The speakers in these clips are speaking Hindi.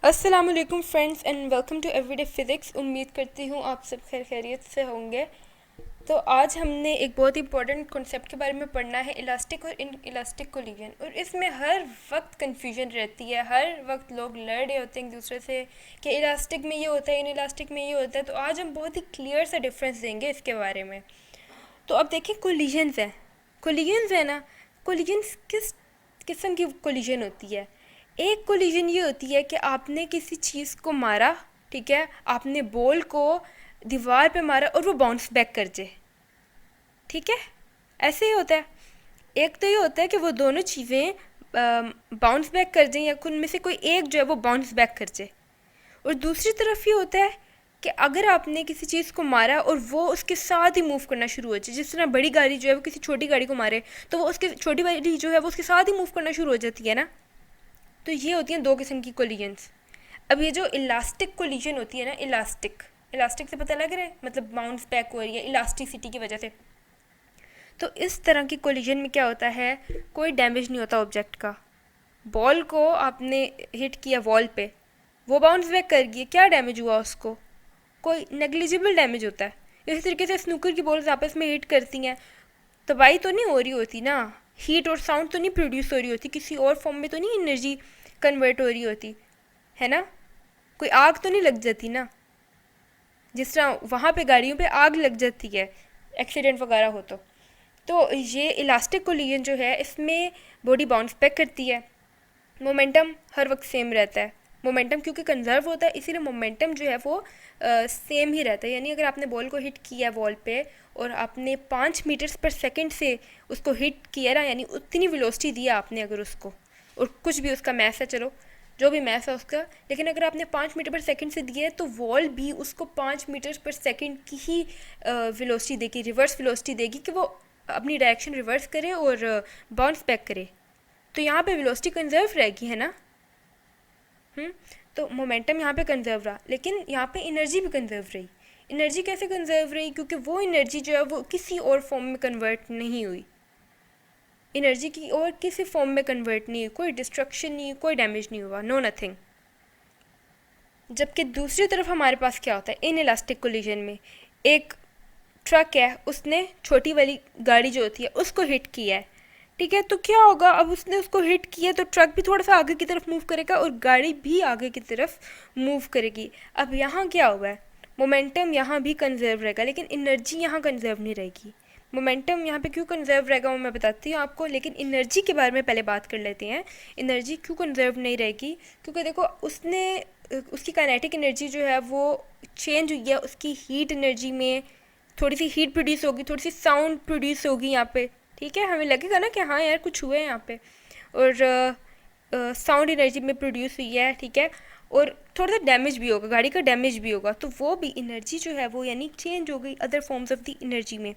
अस्सलाम वालेकुम friends and welcome to everyday physics. उम्मीद करती हूँ आप सब खैर खैरियत से होंगे। तो आज हमने एक बहुत ही इंपॉर्टेंट कॉन्सेप्ट के बारे में पढ़ना है, इलास्टिक और इन इलास्टिक कोलिजन। और इसमें हर वक्त कन्फ्यूजन रहती है, हर वक्त लोग लड़ रहे होते हैं एक दूसरे से कि इलास्टिक में ये होता है, इन इलास्टिक में ये होता है। तो आज हम बहुत ही क्लियर सा डिफरेंस देंगे इसके बारे में। तो अब देखें, कोलिजन्स हैं, कोलिजन्स है ना। कोलिजन्स किस किस्म की कोलिजन होती है? एक कोलिजन ये होती है कि आपने किसी चीज़ को मारा, ठीक है, आपने बॉल को दीवार पे मारा और वो बाउंस बैक कर जाए, ठीक है, ऐसे ही होता है। एक तो ये होता है कि वो दोनों चीज़ें बाउंस बैक कर जाएं या उनमें से कोई एक जो है वो बाउंस बैक कर जाए। और दूसरी तरफ ये होता है कि अगर आपने किसी चीज़ को मारा और वो उसके साथ ही मूव करना शुरू हो जाए, जिस तरह बड़ी गाड़ी जो है वो किसी छोटी गाड़ी को मारे तो वो उसके छोटी गाड़ी जो है वो उसके साथ ही मूव करना शुरू हो जाती है ना। तो ये होती हैं दो किस्म की कोलिजन्स। अब ये जो इलास्टिक कोलिजन होती है ना, इलास्टिक, इलास्टिक से पता लग रहा है, मतलब बाउंस बैक हो रही है इलास्टिसिटी की वजह से। तो इस तरह की कोलिजन में क्या होता है, कोई डैमेज नहीं होता ऑब्जेक्ट का। बॉल को आपने हिट किया वॉल पे, वो बाउंस बैक कर गई, क्या डैमेज हुआ उसको? कोई नेग्लिजिबल डैमेज होता है। इसी तरीके से स्नूकर की बॉल्स आपस में हिट करती हैं, तबाही तो नहीं हो रही होती ना, हीट और साउंड तो नहीं प्रोड्यूस हो रही होती, किसी और फॉर्म में तो नहीं एनर्जी कन्वर्ट हो रही होती है ना, कोई आग तो नहीं लग जाती ना, जिस तरह वहाँ पे गाड़ियों पे आग लग जाती है एक्सीडेंट वगैरह हो तो ये इलास्टिक कोलिजन जो है इसमें बॉडी बाउंस बैक करती है। मोमेंटम हर वक्त सेम रहता है, मोमेंटम क्योंकि कंजर्व होता है इसीलिए मोमेंटम जो है वो सेम ही रहता है। यानी अगर आपने बॉल को हिट किया वॉल पे और आपने 5 मीटर्स पर सेकेंड से उसको हिट किया ना, यानी उतनी वेलोसिटी दिया आपने अगर उसको, और कुछ भी उसका मैथ है, चलो जो भी मैथ है उसका, लेकिन अगर आपने 5 मीटर पर सेकेंड से दिया है तो वॉल भी उसको 5 मीटर्स पर सेकेंड की ही वेलोसिटी देगी, रिवर्स वेलोसिटी देगी कि वो अपनी डायरेक्शन रिवर्स करे और बाउंस बैक करे। तो यहाँ पे वेलोसिटी कंजर्व रहेगी, है ना। तो मोमेंटम यहाँ पे कंजर्व रहा, लेकिन यहाँ पे एनर्जी भी कंजर्व रही। एनर्जी कैसे कंजर्व रही? क्योंकि वो एनर्जी जो है वो किसी और फॉर्म में कन्वर्ट नहीं हुई, एनर्जी की और किसी फॉर्म में कन्वर्ट नहीं हुई, कोई डिस्ट्रक्शन नहीं, कोई डैमेज नहीं हुआ, नो नथिंग। जबकि दूसरी तरफ हमारे पास क्या होता है, इन इलास्टिक कोलिजन में एक ट्रक है, उसने छोटी वाली गाड़ी जो होती है उसको हिट किया है, ठीक है, तो क्या होगा, अब उसने उसको हिट किया तो ट्रक भी थोड़ा सा आगे की तरफ मूव करेगा और गाड़ी भी आगे की तरफ मूव करेगी। अब यहाँ क्या हुआ है, मोमेंटम यहाँ भी कंजर्व रहेगा लेकिन एनर्जी यहाँ कंजर्व नहीं रहेगी। मोमेंटम यहाँ पे क्यों कंजर्व रहेगा वो मैं बताती हूँ आपको, लेकिन एनर्जी के बारे में पहले बात कर लेते हैं। एनर्जी क्यों कंजर्व नहीं रहेगी? क्योंकि देखो उसने उसकी काइनेटिक एनर्जी जो है वो चेंज हुई है, उसकी हीट एनर्जी में थोड़ी सी हीट प्रोड्यूस होगी, थोड़ी सी साउंड प्रोड्यूस होगी यहाँ पे, ठीक है, हमें लगेगा ना कि हाँ यार कुछ हुआ है यहाँ पे, और साउंड एनर्जी में प्रोड्यूस हुई है, ठीक है, और थोड़ा सा डैमेज भी होगा, गाड़ी का डैमेज भी होगा, तो वो भी एनर्जी जो है वो यानी चेंज हो गई other forms of the energy में।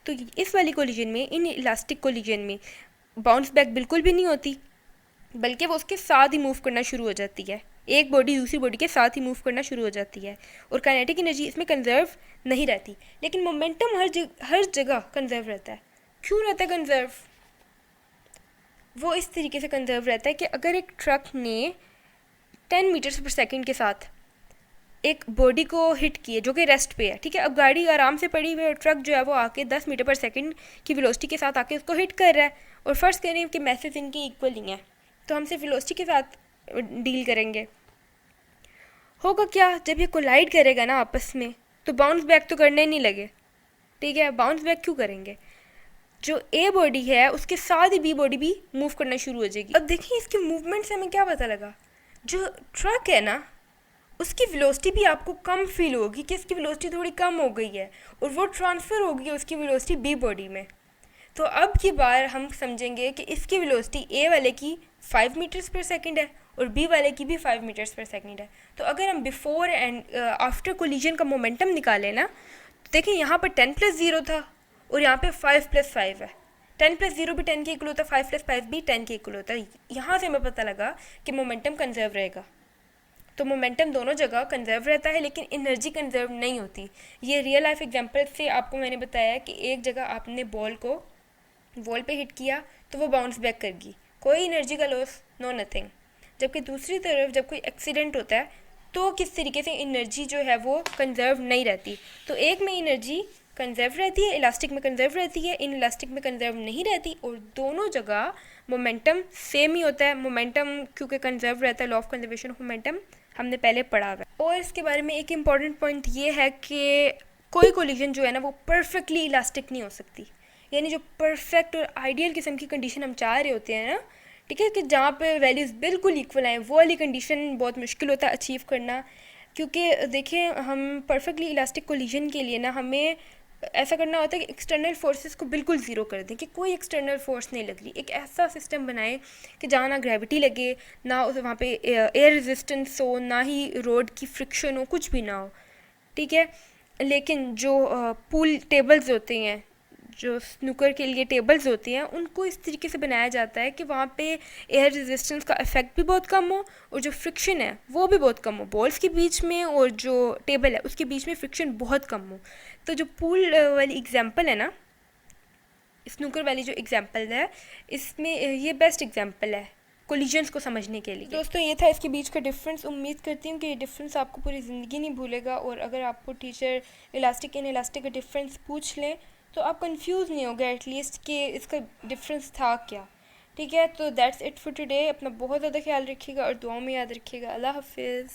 तो इस वाली कोलिजन में, इन इलास्टिक कोलिजन में बाउंस बैक बिल्कुल भी नहीं होती, बल्कि वो उसके साथ ही मूव करना शुरू हो जाती है, एक बॉडी दूसरी बॉडी के साथ ही मूव करना शुरू हो जाती है, और काइनेटिक एनर्जी इसमें कंजर्व नहीं रहती। लेकिन मोमेंटम हर जगह कंजर्व रहता है। क्यों रहता है कंजर्व? वो इस तरीके से कंजर्व रहता है कि अगर एक ट्रक ने 10 मीटर्स पर सेकेंड के साथ एक बॉडी को हिट किए जो कि रेस्ट पे है, ठीक है, अब गाड़ी आराम से पड़ी हुई है, ट्रक जो है वो आके 10 मीटर पर सेकेंड की वेलोसिटी के साथ आके उसको हिट कर रहा है, और फर्स्ट करें कि मैसेज इनकी इक्वल ही है, तो हम सिर्फ वेलोसिटी के साथ डील करेंगे। होगा क्या, जब ये कोलाइड करेगा ना आपस में तो बाउंस बैक तो करने नहीं लगे, ठीक है, बाउंस बैक क्यों करेंगे? जो ए बॉडी है उसके साथ ही बी बॉडी भी मूव करना शुरू हो जाएगी। अब देखिए इसके मूवमेंट से हमें क्या पता लगा, जो ट्रक है ना उसकी वेलोसिटी भी आपको कम फील होगी कि इसकी वेलोसिटी थोड़ी कम हो गई है, और वो ट्रांसफ़र होगी उसकी वेलोसिटी बी बॉडी में। तो अब की बार हम समझेंगे कि इसकी वेलोसिटी ए वाले की 5 मीटर्स पर सेकेंड है और बी वाले की भी 5 मीटर्स पर सेकेंड है। तो अगर हम बिफोर एंड आफ्टर कोलिजन का मोमेंटम निकालें ना, तो देखिए यहाँ पर 10+0 था और यहाँ पे 5+5 है। 10+0 भी 10 के इक्वल होता है, 5+5 भी 10 के इक्वल होता है। यहाँ से हमें पता लगा कि मोमेंटम कंजर्व रहेगा। तो मोमेंटम दोनों जगह कंजर्व रहता है लेकिन एनर्जी कंजर्व नहीं होती। ये रियल लाइफ एग्जांपल से आपको मैंने बताया कि एक जगह आपने बॉल को वॉल पे हिट किया तो वो बाउंस बैक कर गई, कोई एनर्जी का लॉस, नो नथिंग। जबकि दूसरी तरफ जब कोई एक्सीडेंट होता है तो किस तरीके से एनर्जी जो है वो कंजर्व नहीं रहती। तो एक में एनर्जी कंजर्व रहती है, इलास्टिक में कंजर्व रहती है, इन इलास्टिक में कंजर्व नहीं रहती, और दोनों जगह मोमेंटम सेम ही होता है। मोमेंटम क्योंकि कंजर्व रहता है, law of conservation of momentum हमने पहले पढ़ा हुआ है। और इसके बारे में एक इम्पॉर्टेंट पॉइंट ये है कि कोई कोलिजन जो है ना वो परफेक्टली इलास्टिक नहीं हो सकती। यानी जो परफेक्ट और आइडियल किस्म की कंडीशन हम चाह रहे होते हैं ना, ठीक है, कि जहाँ पे वैल्यूज़ बिल्कुल इक्वल आएँ, वो वाली कंडीशन बहुत मुश्किल होता है अचीव करना। क्योंकि देखिए, हम परफेक्टली इलास्टिक कोलिजन के लिए ना हमें ऐसा करना होता है कि एक्सटर्नल फोर्सेस को बिल्कुल ज़ीरो कर दें, कि कोई एक्सटर्नल फोर्स नहीं लग रही। एक ऐसा सिस्टम बनाएं कि जहाँ ना ग्रेविटी लगे, ना उस वहाँ पे एयर रेजिस्टेंस हो, ना ही रोड की फ्रिक्शन हो, कुछ भी ना हो, ठीक है। लेकिन जो पूल टेबल्स होते हैं, जो स्नूकर के लिए टेबल्स होती हैं, उनको इस तरीके से बनाया जाता है कि वहाँ पे एयर रेजिस्टेंस का इफेक्ट भी बहुत कम हो और जो फ्रिक्शन है वो भी बहुत कम हो। बॉल्स के बीच में और जो टेबल है उसके बीच में फ्रिक्शन बहुत कम हो। तो जो पूल वाली एग्जांपल है ना, स्नूकर वाली जो एग्जांपल है, इसमें ये बेस्ट एग्जांपल है कोलिजन्स को समझने के लिए। दोस्तों, ये था इसके बीच का डिफरेंस। उम्मीद करती हूँ कि ये डिफरेंस आपको पूरी ज़िंदगी नहीं भूलेगा, और अगर आपको टीचर इलास्टिक इन इलास्टिक का डिफरेंस पूछ लें तो आप कंफ्यूज नहीं होगे एटलीस्ट कि इसका डिफरेंस था क्या। ठीक है, तो दैट्स इट फॉर टुडे। अपना बहुत ज़्यादा ख्याल रखिएगा और दुआओं में याद रखिएगा। अल्लाह हाफिज़।